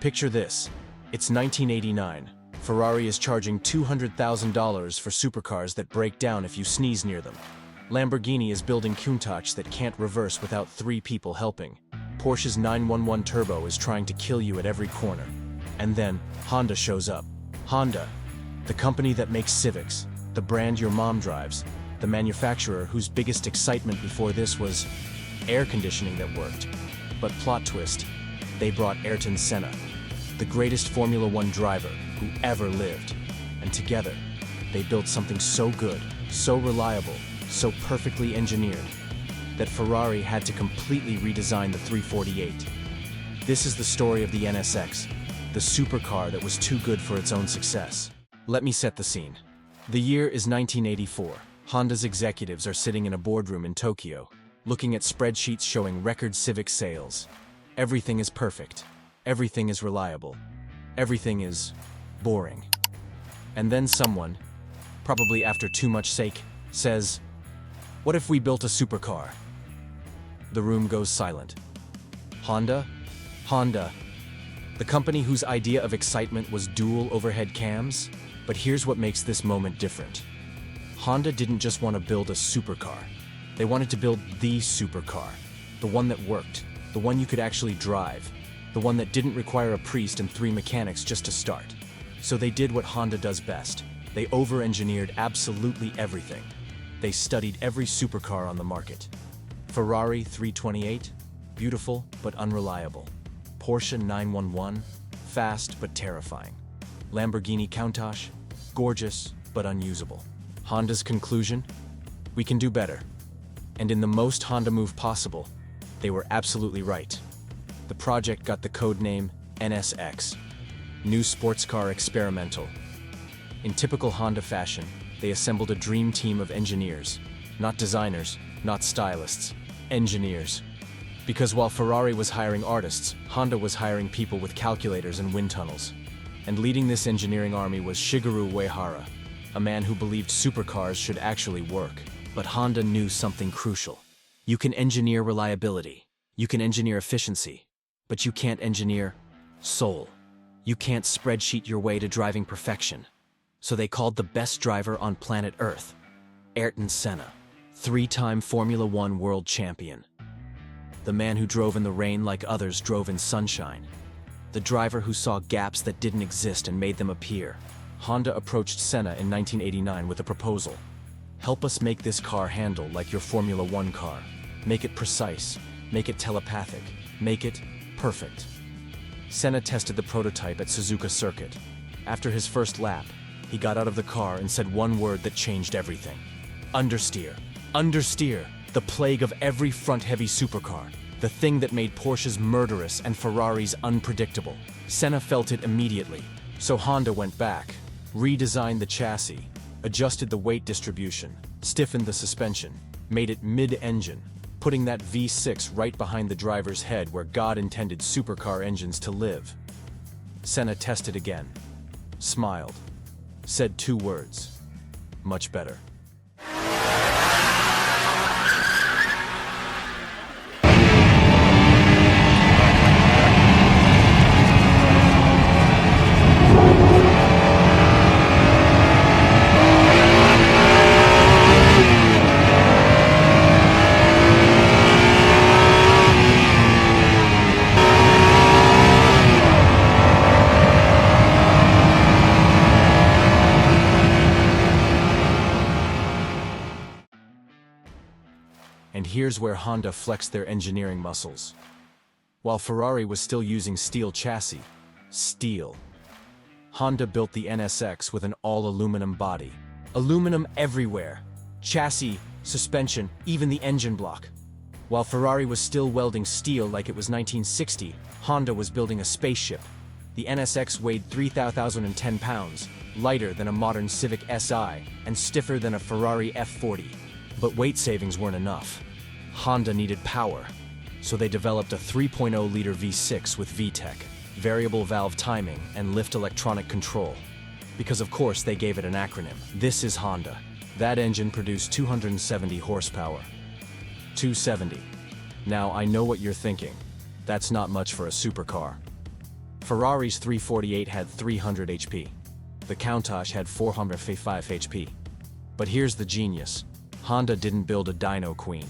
Picture this. It's 1989. Ferrari is charging $200,000 for supercars that break down if you sneeze near them. Lamborghini is building Countach that can't reverse without 3 people helping. Porsche's 911 Turbo is trying to kill you at every corner. And then, Honda shows up. Honda, the company that makes CIVICS, the brand your mom drives, the manufacturer whose biggest excitement before this was air conditioning that worked. But plot twist, they brought Ayrton Senna, the greatest Formula One driver who ever lived. And together, they built something so good, so reliable, so perfectly engineered, that Ferrari had to completely redesign the 348. This is the story of the NSX, the supercar that was too good for its own success. Let me set the scene. The year is 1984. Honda's executives are sitting in a boardroom in Tokyo, looking at spreadsheets showing record Civic sales. Everything is perfect. Everything is reliable. Everything is boring. And then someone, probably after too much sake, says, "What if we built a supercar?" The room goes silent. Honda? Honda, the company whose idea of excitement was dual overhead cams? But here's what makes this moment different. Honda didn't just want to build a supercar. They wanted to build the supercar. The one that worked. The one you could actually drive. The one that didn't require a priest and 3 mechanics just to start. So they did what Honda does best. They over-engineered absolutely everything. They studied every supercar on the market. Ferrari 328, beautiful but unreliable. Porsche 911, fast but terrifying. Lamborghini Countach, gorgeous but unusable. Honda's conclusion? We can do better. And in the most Honda move possible, they were absolutely right. The project got the code name NSX, New Sports Car Experimental. In typical Honda fashion, they assembled a dream team of engineers, not designers, not stylists, engineers. Because while Ferrari was hiring artists, Honda was hiring people with calculators and wind tunnels. And leading this engineering army was Shigeru Uehara, a man who believed supercars should actually work. But Honda knew something crucial. You can engineer reliability, you can engineer efficiency, but you can't engineer soul. You can't spreadsheet your way to driving perfection. So they called the best driver on planet Earth, Ayrton Senna, 3-time Formula One world champion. The man who drove in the rain like others drove in sunshine. The driver who saw gaps that didn't exist and made them appear. Honda approached Senna in 1989 with a proposal. Help us make this car handle like your Formula One car. Make it precise, make it telepathic, make it perfect. Senna tested the prototype at Suzuka Circuit. After his first lap, he got out of the car and said one word that changed everything. Understeer. Understeer, the plague of every front-heavy supercar. The thing that made Porsches murderous and Ferraris unpredictable. Senna felt it immediately. So Honda went back, redesigned the chassis, adjusted the weight distribution, stiffened the suspension, made it mid-engine, putting that V6 right behind the driver's head where God intended supercar engines to live. Senna tested again, smiled, said 2 words, much better. And here's where Honda flexed their engineering muscles. While Ferrari was still using steel chassis, Honda built the NSX with an all-aluminum body. Aluminum everywhere. Chassis, suspension, even the engine block. While Ferrari was still welding steel like it was 1960, Honda was building a spaceship. The NSX weighed 3,010 pounds, lighter than a modern Civic Si, and stiffer than a Ferrari F40. But weight savings weren't enough. Honda needed power, so they developed a 3.0-liter V6 with VTEC, variable valve timing, and lift electronic control. Because of course they gave it an acronym. This is Honda. That engine produced 270 horsepower. 270. Now I know what you're thinking. That's not much for a supercar. Ferrari's 348 had 300 HP. The Countach had 405 HP. But here's the genius. Honda didn't build a dyno queen.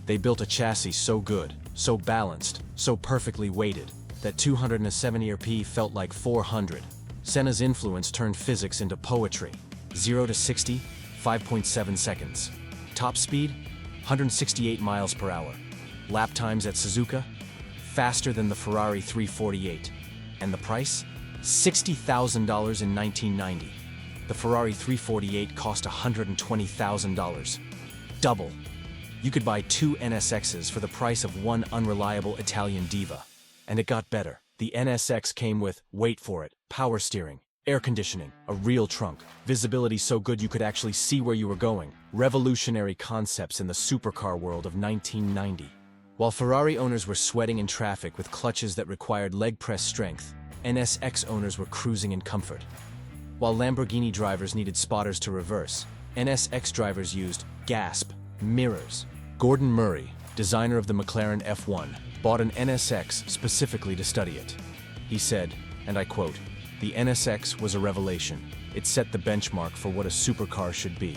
They built a chassis so good, so balanced, so perfectly weighted, that 270 RP felt like 400. Senna's influence turned physics into poetry. 0 to 60, 5.7 seconds. Top speed, 168 miles per hour. Lap times at Suzuka, faster than the Ferrari 348. And the price? $60,000 in 1990. The Ferrari 348 cost $120,000. Double. You could buy 2 NSXs for the price of one unreliable Italian diva. And it got better. The NSX came with, wait for it, power steering, air conditioning, a real trunk, visibility so good you could actually see where you were going. Revolutionary concepts in the supercar world of 1990. While Ferrari owners were sweating in traffic with clutches that required leg press strength, NSX owners were cruising in comfort. While Lamborghini drivers needed spotters to reverse, NSX drivers used, gasp, mirrors. Gordon Murray, designer of the McLaren F1, bought an NSX specifically to study it. He said, and I quote, "The NSX was a revelation. It set the benchmark for what a supercar should be."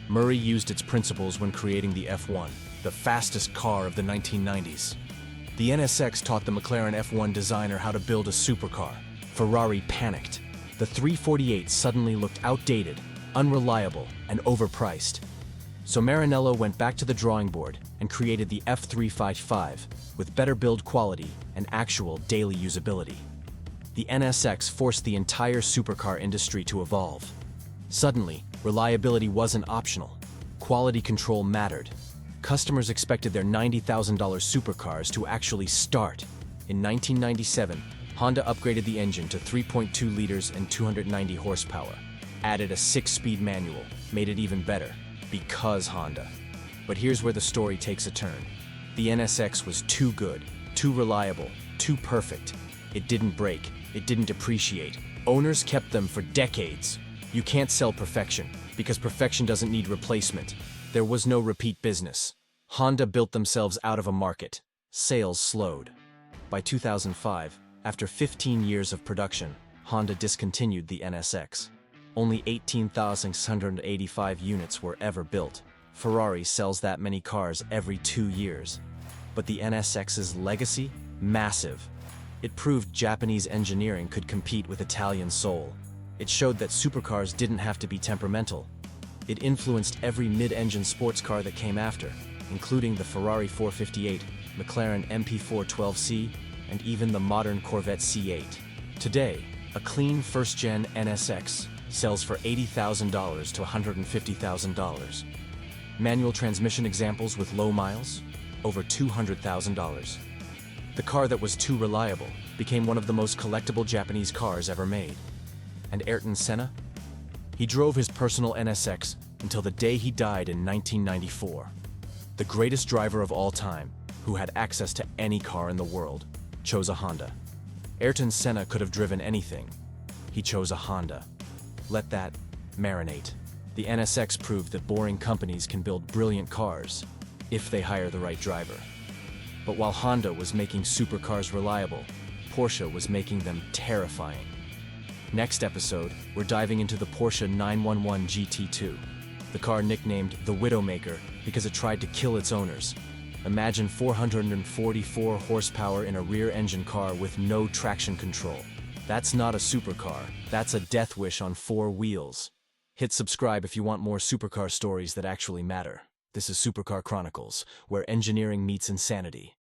Murray used its principles when creating the F1, the fastest car of the 1990s. The NSX taught the McLaren F1 designer how to build a supercar. Ferrari panicked. The 348 suddenly looked outdated, unreliable, and overpriced. So Maranello went back to the drawing board and created the F355 with better build quality and actual daily usability. The NSX forced the entire supercar industry to evolve. Suddenly, reliability wasn't optional. Quality control mattered. Customers expected their $90,000 supercars to actually start. In 1997, Honda upgraded the engine to 3.2 liters and 290 horsepower, added a 6-speed manual, made it even better, because Honda. But here's where the story takes a turn. The NSX was too good, too reliable, too perfect. It didn't break, it didn't depreciate. Owners kept them for decades. You can't sell perfection, because perfection doesn't need replacement. There was no repeat business. Honda built themselves out of a market. Sales slowed. By 2005, after 15 years of production, Honda discontinued the NSX. Only 18,685 units were ever built. Ferrari sells that many cars every 2 years. But the NSX's legacy? Massive. It proved Japanese engineering could compete with Italian soul. It showed that supercars didn't have to be temperamental. It influenced every mid-engine sports car that came after, including the Ferrari 458, McLaren MP412C, and even the modern Corvette C8. Today, a clean first-gen NSX sells for $80,000 to $150,000. Manual transmission examples with low miles? Over $200,000. The car that was too reliable became one of the most collectible Japanese cars ever made. And Ayrton Senna? He drove his personal NSX until the day he died in 1994. The greatest driver of all time, who had access to any car in the world, chose a Honda. Ayrton Senna could have driven anything. He chose a Honda. Let that marinate. The NSX proved that boring companies can build brilliant cars if they hire the right driver. But while Honda was making supercars reliable, Porsche was making them terrifying. Next episode, we're diving into the Porsche 911 GT2, the car nicknamed the Widowmaker because it tried to kill its owners. Imagine 444 horsepower in a rear-engine car with no traction control. That's not a supercar, that's a death wish on 4 wheels. Hit subscribe if you want more supercar stories that actually matter. This is Supercar Chronicles, where engineering meets insanity.